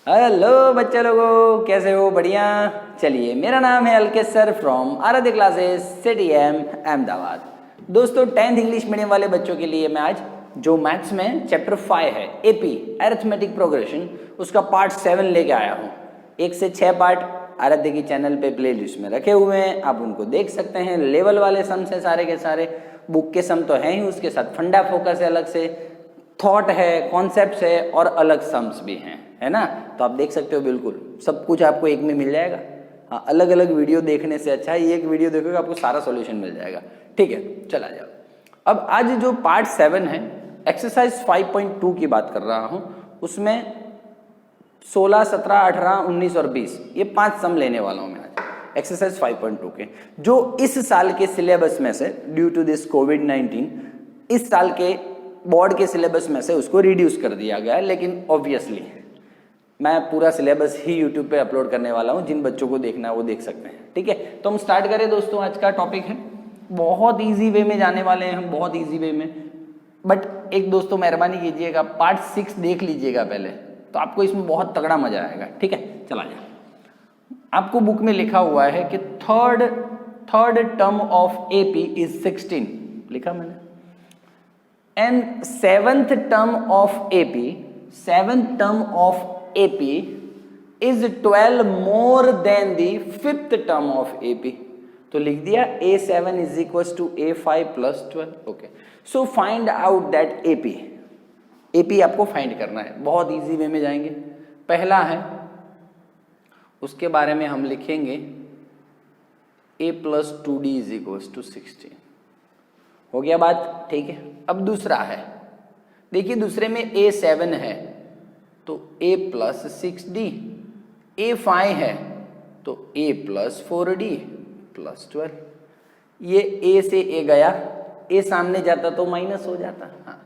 Hello बच्चे लोगों, कैसे हो? बढ़िया। चलिए, मेरा नाम है अलकेश सर फ्रॉम आराध्य क्लासेस CTM अहमदाबाद। दोस्तों, 10th इंग्लिश मीडियम वाले बच्चों के लिए मैं आज जो मैथ्स में चैप्टर 5 है AP अरिथमेटिक प्रोग्रेशन, उसका पार्ट 7 लेके आया हूँ। 1 से 6 पार्ट आराध्य की चैनल पे प्ले लिस्ट में रखे हुए हैं, आप उनको देख सकते हैं। लेवल वाले सम्स है सारे के सारे, बुक के सम तो हैं ही, उसके साथ फंडा फोकस है, अलग से थॉट है, कॉन्सेप्ट्स है और अलग सम्स भी हैं, है ना। तो आप देख सकते हो, बिल्कुल सब कुछ आपको एक में मिल जाएगा। हाँ, अलग अलग वीडियो देखने से अच्छा है एक वीडियो देखोगे आपको सारा सॉल्यूशन मिल जाएगा। ठीक है, चला जाओ। अब आज जो पार्ट 7 है, एक्सरसाइज 5.2 की बात कर रहा हूँ। उसमें 16, 17, 18, 19 और 20 ये 5 सम लेने वाला हूँ मैं आज एक्सरसाइज 5.2 के, जो इस साल के सिलेबस में से ड्यू टू दिस कोविड-19 इस साल के बोर्ड के सिलेबस में से उसको रिड्यूस कर दिया गया है। लेकिन ऑब्वियसली मैं पूरा सिलेबस ही यूट्यूब पे अपलोड करने वाला हूँ, जिन बच्चों को देखना है वो देख सकते हैं। ठीक है, तो हम स्टार्ट करें दोस्तों। आज का टॉपिक है, बहुत इजी वे में जाने वाले हैं हम, बहुत इजी वे में। बट एक दोस्तों मेहरबानी कीजिएगा, पार्ट 6 देख लीजिएगा पहले, तो आपको इसमें बहुत तगड़ा मजा आएगा। ठीक है, चला जाए। आपको बुक में लिखा हुआ है कि third term of AP is 16, लिखा मैंने। And seventh term of AP is 12 more than the fifth term of AP. तो लिख दिया A7 is equals to A5 plus 12. Okay. So find out that AP आपको फाइंड करना है। बहुत easy way में जाएंगे। पहला है, उसके बारे में हम लिखेंगे A plus 2D is equals to 16। हो गया बात, ठीक है। अब दूसरा है, देखिए दूसरे में A7 है तो A plus 6D, A5 है तो A plus 4D plus 12। ये A से A गया, A सामने जाता तो माइनस हो जाता, हाँ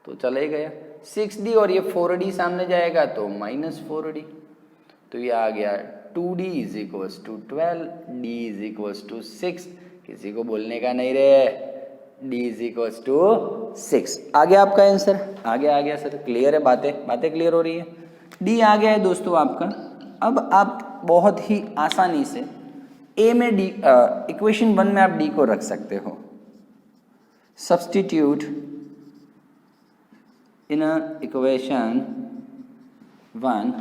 तो चले गया। 6D और ये 4D सामने जाएगा तो माइनस 4D, तो ये आ गया 2D is equals to 12, D is equals to 6। किसी को बोलने का नहीं रे, D इज इक्वल्स टू 6। आ गया आपका आंसर? आ गया सर, क्लियर है, बातें क्लियर हो रही है। D आ गया है दोस्तों आपका। अब आप बहुत ही आसानी से A में D इक्वेशन 1 में आप D को रख सकते हो। Substitute in equation 1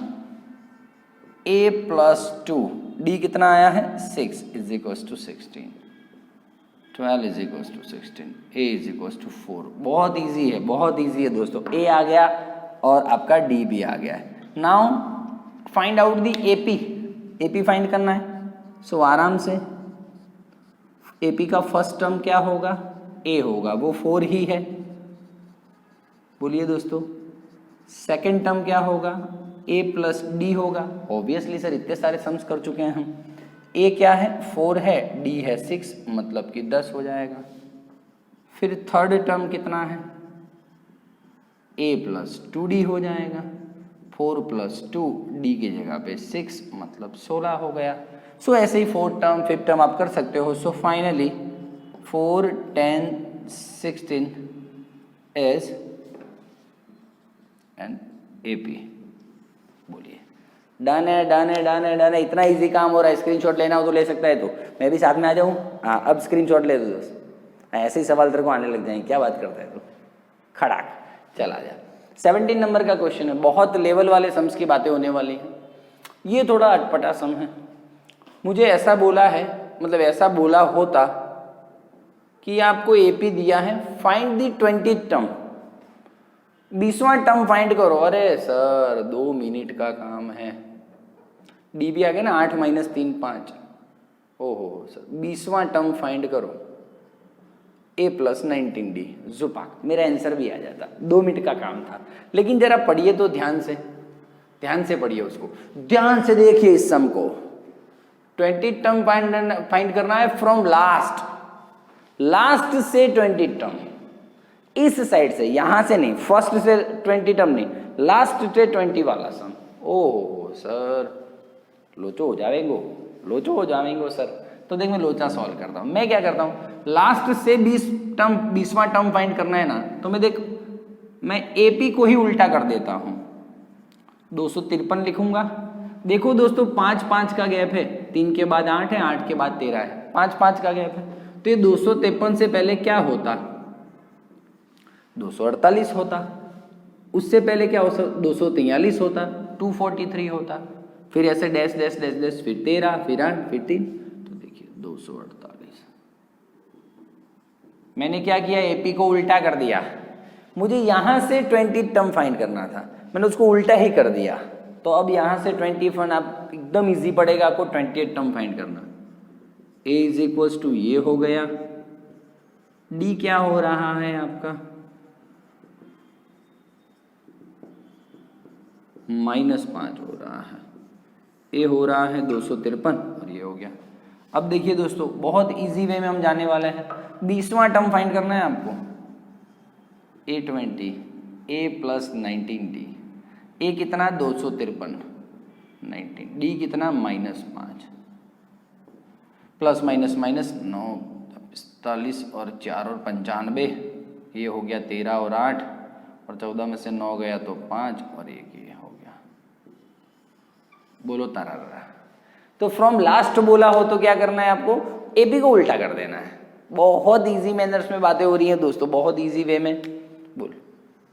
A plus 2, D कितना आया है 6 is equals to 16, 12 is equals to 16, A is equals to 4। बहुत इजी है, बहुत इजी है दोस्तों। A आ गया और आपका D भी आ गया है। Now find out the AP find करना है। सो आराम से AP का फर्स्ट टर्म क्या होगा? A होगा, वो 4 ही है, बोलिए दोस्तों। सेकेंड टर्म क्या होगा? A प्लस D होगा। ऑब्वियसली सर, इतने सारे सम्स कर चुके हैं हम। A क्या है? 4 है, D है 6, मतलब कि 10 हो जाएगा। फिर थर्ड टर्म कितना है? A प्लस 2D हो जाएगा। 4 प्लस 2, D की जगह पे 6, मतलब 16 हो गया। सो ऐसे ही फोर्थ टर्म, फिफ्थ टर्म आप कर सकते हो। So finally 4, 10, 16 is an AP। बोलिए, डन है। इतना इजी काम हो रहा है। स्क्रीनशॉट लेना हो तो ले सकता है, तो मैं भी साथ में आ जाऊँ। हाँ, अब स्क्रीनशॉट ले दो दोस्त। ऐसे ही सवाल तेरे को आने लग जाएंगे, क्या बात करता है तू, खड़ाक चला जा। 17 नंबर का क्वेश्चन है, बहुत लेवल वाले सम्स की बातें होने वाली हैं। ये थोड़ा अटपटा सम है। मुझे ऐसा बोला है, मतलब ऐसा बोला होता कि आपको AP दिया है, फाइंड दी 20th टर्म, 20वां टर्म फाइंड करो। अरे सर 2 मिनट का काम है। D भी आ गया ना, 8 माइनस 3 5। ओहो सर, 20वां टर्म फाइंड करो, A प्लस 19D, जुपाक, मेरा आंसर भी आ जाता। 2 मिनट का काम था। लेकिन जरा पढ़िए तो ध्यान से पढ़िए उसको, ध्यान से देखिए इस सम को। 20 टर्म फाइंड करना है फ्रॉम लास्ट से 20 टर्म, इस साइड से, यहां से नहीं, फर्स्ट से 20 टर्म नहीं, लास्ट से 20 वाला सम। ओह सर, लोचो हो जाएंगे सर। तो देख, मैं लोचा सॉल्व करता हूँ। मैं क्या करता हूँ, लास्ट से 20वां टर्म फाइंड करना है ना, तो मैं AP को ही उल्टा कर देता हूँ। 253 लिखूंगा। देखो दोस्तों 5 5 का गैप है, 3 के बाद 8 है, 8 के बाद 13 है, 5 5 का गैप है, तो ये 253 से पहले क्या होता, 248 होता, उससे पहले क्या हो, 243 होता, 243 होता, फिर ऐसे डैश डैश डैश डैश, फिर 13, फिर 8, फिर 3, तो देखिए 248। मैंने क्या किया, एपी को उल्टा कर दिया। मुझे यहां से 20 टर्म फाइंड करना था, मैंने उसको उल्टा ही कर दिया। तो अब यहां से 20 फन आप एकदम इजी पड़ेगा आपको 28 टर्म फाइंड करना। ए इज इक्वल्स टू ये हो गया, डी क्या हो रहा है आपका -5 हो रहा है, ए हो रहा है 253 और ये हो गया। अब देखिए दोस्तों बहुत इजी वे में हम जाने वाले हैं, 20वां टर्म फाइंड करना है आपको। A20 a प्लस 19d, ए कितना 253, 19 डी कितना -5, प्लस माइनस माइनस 9, 45 और 4 और 95, ये हो गया 13 और 8 और 14 में से 9 गया तो 5 और 1 ये हो गया। बोलो तारा। तो फ्रॉम लास्ट बोला हो तो क्या करना है आपको, एपी को उल्टा कर देना है। बहुत इजी मैनर्स में बातें हो रही हैं दोस्तों, बहुत इजी वे में। बोल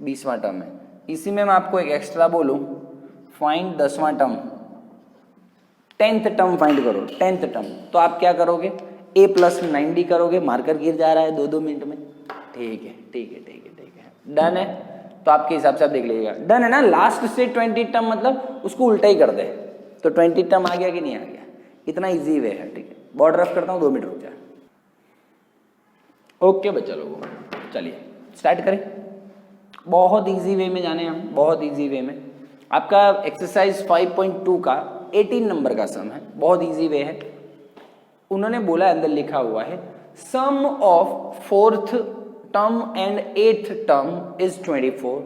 20वां टर्म है, इसी में मैं आपको एक एक्स्ट्रा बोलूं, फाइंड 10वां टर्म, 10th टर्म फाइंड करो, 10th टर्म। तो आप क्या करोगे, a प्लस 9d करोगे, मार्कर गिर जा रहा है 2-2 मिनट में। ठीक है ठीक है ठीक है ठीक है, डन है। तो आपके हिसाब से आप देख लीजिएगा, डन है ना। लास्ट से 20 टर्म मतलब उसको उल्टा ही कर दे, तो 20 टर्म आ गया कि नहीं आ गया, इतना इजी वे है। ठीक है, बोर्ड रफ करता हूँ, 2 मिनट रुक जाए। ओके बच्चा लोगों, चलिए स्टार्ट करें। बहुत इजी वे में जाने हम, बहुत इजी वे में। आपका एक्सरसाइज 5.2 का 18 नंबर का सम है, बहुत इजी वे है। उन्होंने बोला, अंदर लिखा हुआ है, sum of 4th term and 8th term is 24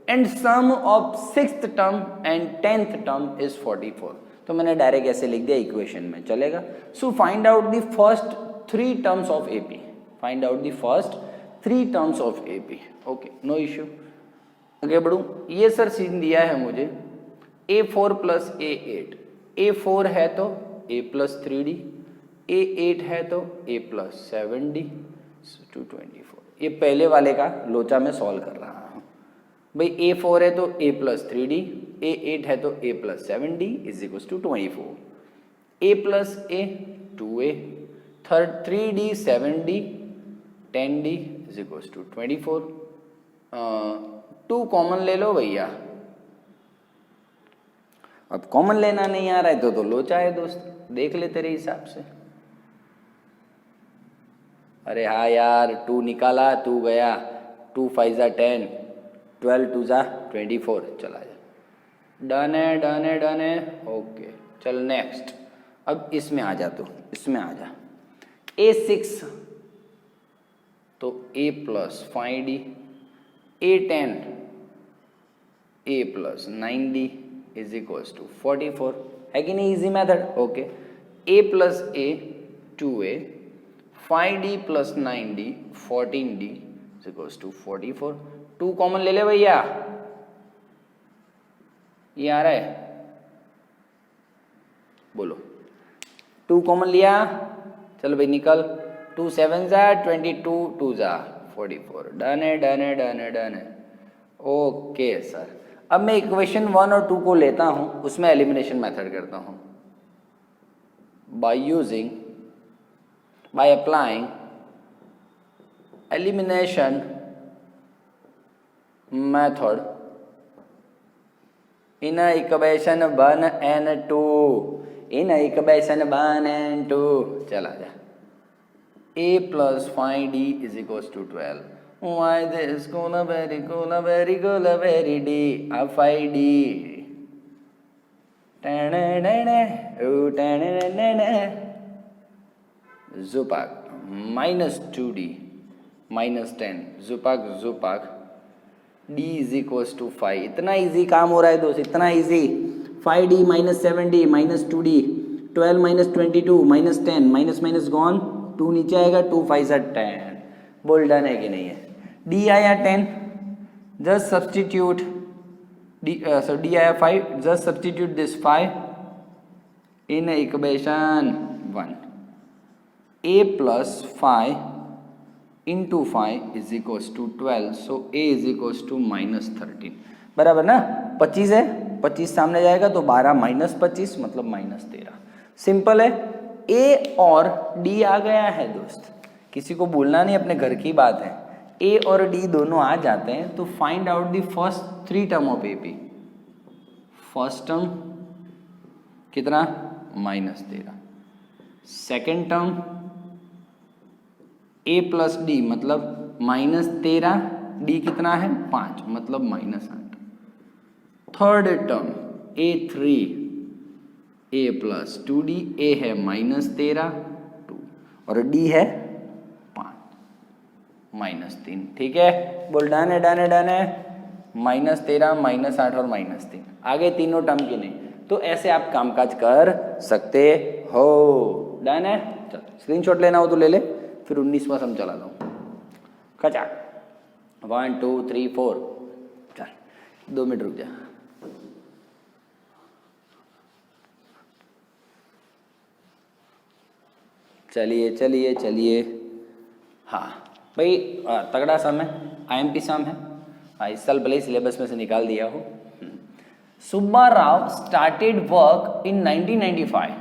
and sum of 6th term and 10th term is 44। तो मैंने डायरेक्ट ऐसे लिख दिया, इक्वेशन में चलेगा। So find out the first 3 terms of AP, find out the first 3 terms of AP. Okay, no issue. आगे बढ़ूं, ये सर सीन दिया है मुझे A4 प्लस A8, A4 है तो A प्लस 3D, A8 है तो A प्लस 7D, 224। ये पहले वाले का लोचा में सॉल्व कर रहा हूँ भाई। A4 है तो A प्लस 3D, A8 है तो A plus 7D is equal to 24, A plus A 2A, 3D 7D, 10D is equal to 24। 2 common ले लो भैया। अब कॉमन लेना नहीं आ रहा है तो लोचा है दोस्त, देख ले तेरे हिसाब से। अरे हाँ यार, 2 निकाला, 2 गया, 2 5 जा 10, 12 2 जा 24, चला जा। डन है डन है डन है, ओके। चल नेक्स्ट, अब इसमें आ जा, तो इसमें आ जा। A6 तो A plus 5D, A10 A plus 9D is equals to 44, है कि नहीं, easy method. Okay, A plus A 2A, 5D plus 9D 14D is equals to 44। 2 common ले ले भैया, ये आ रहा है, बोलो। 2 कॉमन लिया, चलो भाई निकल। 2 7 जा 22, 2 जा 44। डन है डन है डन है डन है, ओके सर। अब मैं इक्वेशन 1 और 2 को लेता हूं, उसमें एलिमिनेशन मेथड करता हूं। By applying elimination method in equation 1 and 2, in equation 1 and 2, चला जा। A plus 5D is equals to 12. Why this gonna very gonna very gonna very D a 5D. Zupak minus 2D minus 10, Zupak Zupak D is equals to 5। इतना easy काम हो रहा है दोस्त, इतना easy. 5D minus 7D minus 2D, 12 minus 22 minus 10, minus minus gone, 2 नीचे आएगा, 2 5 10। बोल डन है कि नहीं है। D आया 10, जस्ट सब्सटीट्यूट डी आया 5, just substitute this 5 in equation 1, a plus 5 into 5 is equals to 12, so a is equals to -13, बराबर ना। 25 है, 25 सामने जाएगा तो 12 - 25 मतलब -13। सिंपल है, a और d आ गया है दोस्त, किसी को बोलना नहीं, अपने घर की बात है। a और d दोनों आ जाते हैं तो find out the first 3 term of AP। First term कितना, -13, second term a plus D मतलब -13, d कितना है 5 मतलब -8। Third term a3 a plus 2d, a है -13 2 और d है 5 -3। ठीक है, बोल डन है, डन है, डन है। -13 -8 और -3 आगे तीनों टर्म के नहीं, तो ऐसे आप कामकाज कर सकते हो। डन है, चल स्क्रीनशॉट लेना हो तो ले ले, फिर 19वां सम चला दो। खचा 1 2 3 4, चल 2 मिनट रुक जा। चलिए चलिए चलिए, हाँ भाई तगड़ा सम है, IMP सम है, इस साल भले ही सिलेबस में से निकाल दिया हो। Subba Rao started work in 1995,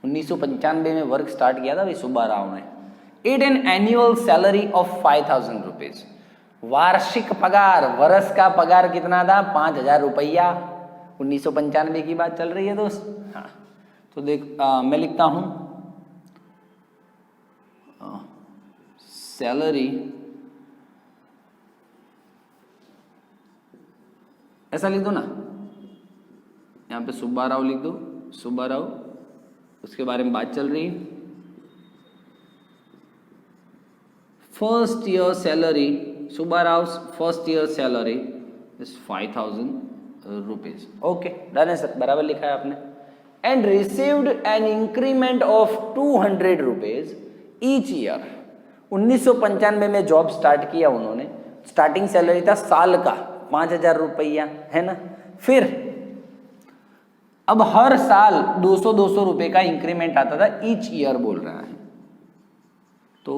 1995 में वर्क स्टार्ट किया था भाई सुब्बा राव ने। It an annual salary of 5000 rupees, वार्षिक पगार, वर्ष का पगार कितना था 5000 रुपया। 1995 की बात चल रही है दोस्त। हाँ तो देख मैं लिखता हूं सैलरी, ऐसा लिख दो ना, यहाँ पे सुब्बा राव लिख दो, सुब्बा राव, उसके बारे में बात चल रही है। First year salary, Subba Rao first year salary is 5000 rupees. Okay done है सर, बराबर लिखा है आपने। And received an increment of 200 rupees each year. 1995 में जॉब स्टार्ट किया उन्होंने, स्टार्टिंग सैलरी था साल का 5000 रुपया, है ना। फिर अब हर साल 200 रुपए का इंक्रीमेंट आता था, ईच ईयर बोल रहा है। तो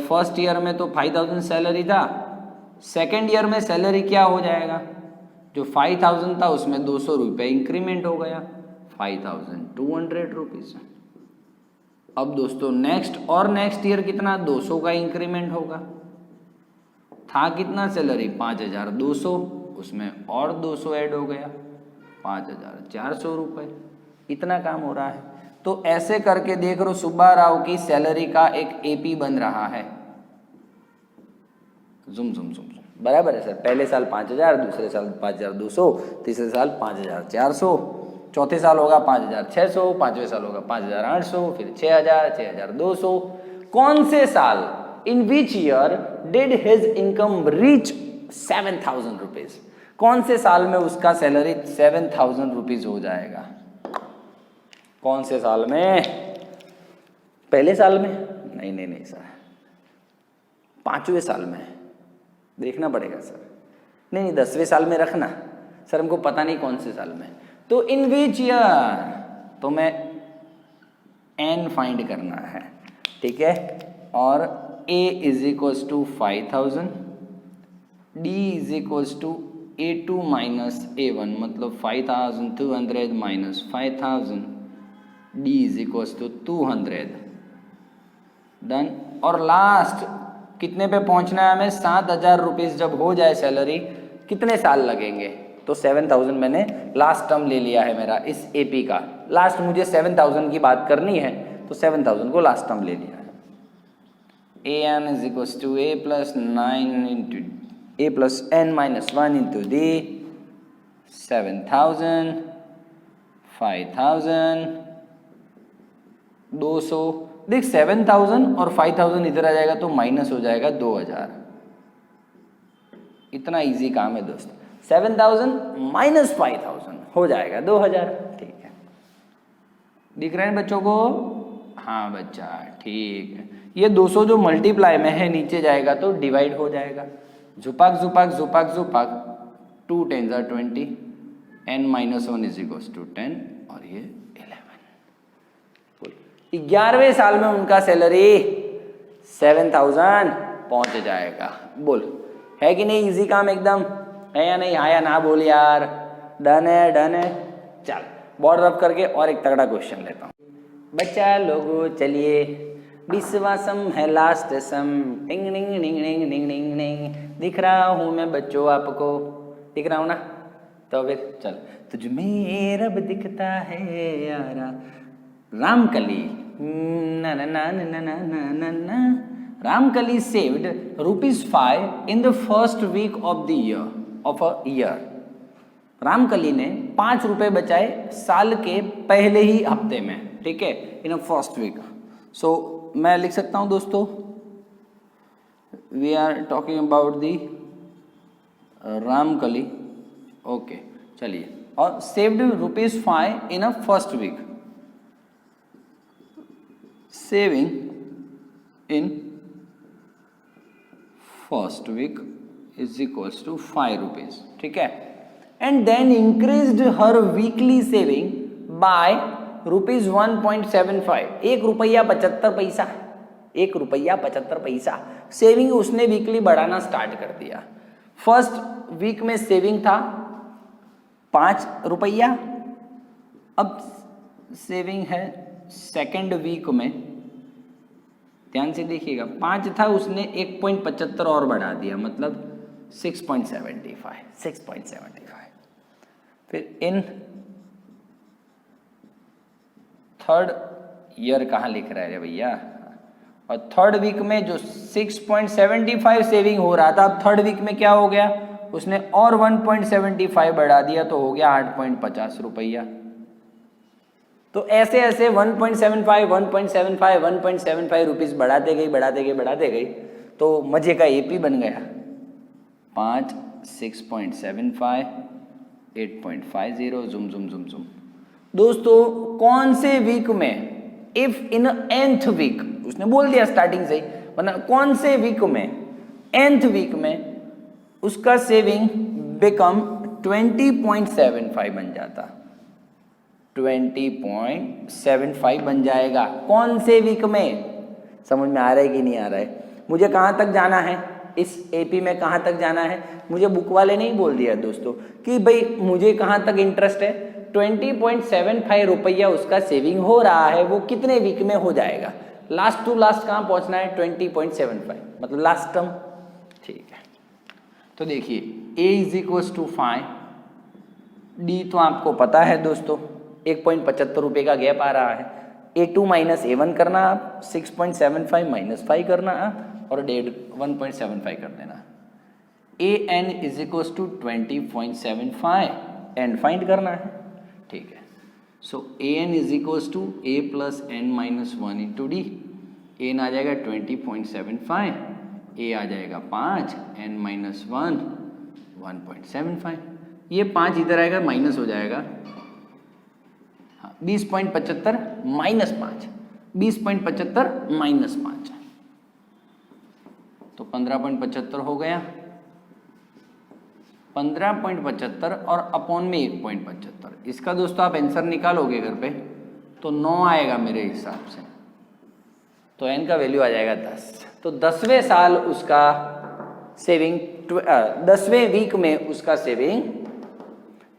फर्स्ट ईयर में तो 5000 सैलरी था, सेकेंड ईयर में सैलरी क्या हो जाएगा, जो 5000 था उसमें 200 रुपये इंक्रीमेंट हो गया, 5200 रुपीज। अब दोस्तों नेक्स्ट और नेक्स्ट ईयर कितना, 200 का इंक्रीमेंट होगा। था कितना सैलरी 5200, उसमें और 200 ऐड हो गया 5400 रुपये। इतना काम हो रहा है। तो ऐसे करके देख लो सुब्बा राव की सैलरी का एक AP बन रहा है। जुम जुम जुम जुम, बराबर है सर। पहले साल 5000, दूसरे साल 5200, तीसरे साल 5400, चौथे साल होगा 5600, पांचवें साल होगा 5800, फिर 6000, 6200। कौन से साल, in which year did his income reach 7000 rupees, कौन से साल में उसका सैलरी 7000 रुपीज हो जाएगा? कौन से साल में? पहले साल में? नहीं नहीं नहीं सर, 5वें साल में देखना पड़ेगा सर। नहीं नहीं 10वें साल में रखना सर, हमको पता नहीं कौन से साल में। तो इन विच ईयर, तो मैं एन फाइंड करना है, ठीक है। और A is equals to 5000, D is equals to A2 minus A1, मतलब 5200 minus 5000, D is equals to 200। Done. और लास्ट कितने पे पहुंचना है हमें? 7000 रुपीज जब हो जाए सैलरी, कितने साल लगेंगे? तो 7000 मैंने लास्ट टर्म ले लिया है मेरा इस AP का। लास्ट मुझे 7000 की बात करनी है, तो 7000 को लास्ट टर्म ले लिया है। AN is equals to A plus 9 into A plus N minus 1 into D, 7000, 5000, 200। देख 7000 और 5000 इधर आ जाएगा तो माइनस हो जाएगा 2000। इतना इजी काम है दोस्त। 7000 माइनस 5000 हो जाएगा 2000। ठीक है, दिख रहे हैं बच्चों को? हाँ बच्चा, ठीक है। ये 200 जो मल्टीप्लाई में है नीचे जाएगा तो डिवाइड हो जाएगा। झुपक झुपक झुपक झुपक 2 10 are 20, n minus 1 is equal to 10 और ये 11। 11वें साल में उनका सैलरी 7,000 पहुंच जाएगा। बोल, है कि नहीं इजी काम एकदम, है या नहीं? हाँ या ना बोल यार। डन है, डन है। चल बोर्ड रब करके और एक तगड़ा क्वेश्चन लेता हूँ। बच्चा लोगो चलिए, विश्वासम है लास्ट सम, टिंग टिंग टिंग टिंग टिंग टिंग टिंग। दिख रहा हूँ मैं बच्चों आपको, दिख रहा हूँ ना? तो फिर चल, तुझ में रब दिखता है यारा। रामकली ना ना ना ना ना ना ना ना। Ramkali saved ₹5 in the first week of the year। Ramkali ने 5 रुपए बचाए साल के पहले ही हफ्ते में, ठीक है, इन अ फर्स्ट वीक। सो मैं लिख सकता हूं दोस्तों, we are talking about the Ramkali. Okay चलिए, और saved ₹5 in a first week. Saving in first week is equals to 5 rupees, ठीक है। And then increased her weekly saving by ₹1.75, ₹1.75, ₹1.75 saving उसने वीकली बढ़ाना स्टार्ट कर दिया। फर्स्ट वीक में saving था ₹5, अब सेविंग है सेकेंड वीक में, ध्यान से देखिएगा, 5 था, उसने 1.75 और बढ़ा दिया, मतलब 6.75। फिर इन थर्ड ईयर कहाँ लिख रहा है भैया? और थर्ड वीक में जो 6.75 सेविंग हो रहा था, अब थर्ड वीक में क्या हो गया, उसने और 1.75 बढ़ा दिया, तो हो गया ₹8.50। तो ऐसे ऐसे 1.75 रुपीज बढ़ाते गई, तो मजे का एपी बन गया। 5, 6.75, 8.50, जुम जुम जुम जुम। दोस्तों कौन से वीक में, इफ इन nth वीक, उसने बोल दिया स्टार्टिंग से ही, वरना कौन से वीक में, nth वीक में उसका सेविंग बिकम 20.75 बन जाता, 20.75 बन जाएगा। कौन से वीक में? समझ में आ रहा है कि नहीं आ रहा है? मुझे कहाँ तक जाना है इस एपी में, कहाँ तक जाना है? मुझे बुक वाले नहीं बोल दिया दोस्तों कि भाई मुझे कहाँ तक इंटरेस्ट है। 20.75 रुपया उसका सेविंग हो रहा है, वो कितने वीक में हो जाएगा? लास्ट टू लास्ट कहाँ पहुँचना है? 20.75, मतलब लास्ट टर्म, ठीक है। तो देखिए a is equals to 5, D तो आपको पता है दोस्तों, 1.75 रुपये का गैप आ रहा है। A2 माइनस A1 करना आप, 6.75 माइनस 5 करना आप, और 1.75 कर देना। AN is equals to 20.75 and find करना है, ठीक है। So AN is equals to A plus N minus 1 into D. N आ जाएगा 20.75, A आ जाएगा 5, N माइनस 1 1.75। ये 5 इधर आएगा, माइनस हो जाएगा, 20.75 माइनस 5, 20.75 माइनस 5, तो 15.75 हो गया। 15.75 और अपॉन में 1.75, इसका दोस्तों आप आंसर निकालोगे घर पे तो 9 आएगा मेरे हिसाब से, तो n का वैल्यू आ जाएगा 10। तो 10वें साल उसका सेविंग, 10वें वीक में उसका सेविंग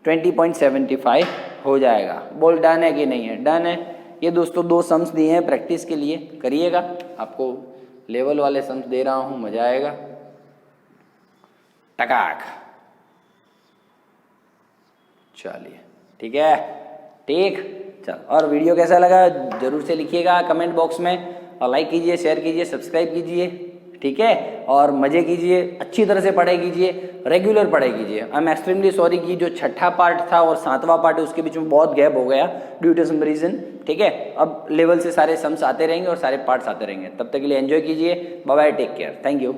20.75 हो जाएगा। बोल डन है कि नहीं है? डन है। ये दोस्तों 2 सम्स दिए हैं प्रैक्टिस के लिए, करिएगा, आपको लेवल वाले सम्स दे रहा हूं, मजा आएगा। टकाक, चलिए ठीक है, ठीक। चल, और वीडियो कैसा लगा जरूर से लिखिएगा कमेंट बॉक्स में, और लाइक कीजिए, शेयर कीजिए, सब्सक्राइब कीजिए, ठीक है, और मजे कीजिए, अच्छी तरह से पढ़ाई कीजिए, रेगुलर पढ़ाई कीजिए। आई एम एक्सट्रीमली सॉरी कि जो छठा पार्ट था और 7वां पार्ट है उसके बीच में बहुत गैप हो गया ड्यू टू सम रीजन, ठीक है। अब लेवल से सारे सम्स आते रहेंगे और सारे पार्ट्स आते रहेंगे। तब तक के लिए एंजॉय कीजिए, bye bye, take care, thank you.